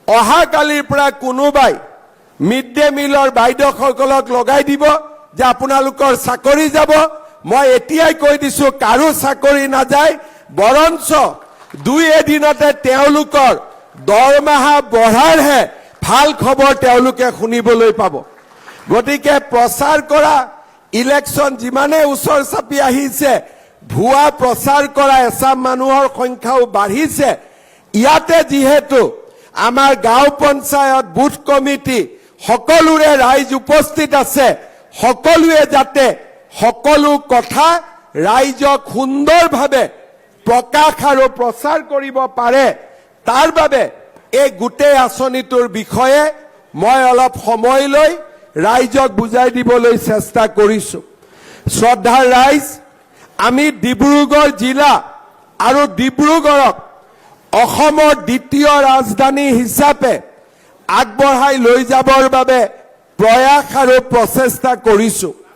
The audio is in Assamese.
অহাকালিৰ পৰা কোনোবাই মিড ডে মিলৰ বাইদেউসকলক লগাই দিব যে আপোনালোকৰ চাকৰি যাব। মই এতিয়াই কৈ দিছো কাৰো চাকৰি নাযায়, বৰঞ্চ দুই এদিনতে তেওঁলোকৰ দৰমহা বঢ়াৰহে ভাল খবৰ তেওঁলোকে শুনিবলৈ পাব। গতিকে প্ৰচাৰ কৰা ইলেকশ্যন যিমানে ওচৰ চাপি আহিছে, ভুৱা প্ৰচাৰ কৰা এচাম মানুহৰ সংখ্যাও বাঢ়িছে। ইয়াতে যিহেতু আমাৰ গাঁও পঞ্চায়ত বুথ কমিটি সকলোৰে ৰাইজ উপস্থিত আছে, সকলোৱে যাতে সকলো কথা ৰাইজক সুন্দৰভাৱে প্ৰকাশ আৰু প্ৰচাৰ কৰিব পাৰে, তাৰ বাবে এই গোটেই আঁচনিটোৰ বিষয়ে মই অলপ সময় লৈ ৰাইজক বুজাই দিবলৈ চেষ্টা কৰিছো। শ্ৰদ্ধাৰ ৰাইজ, আমি ডিব্ৰুগড় জিলা আৰু ডিব্ৰুগড়ক অসমৰ দ্বিতীয় ৰাজধানী হিচাপে আগবঢ়াই লৈ যাবৰ বাবে প্ৰয়াস আৰু প্ৰচেষ্টা কৰিছো।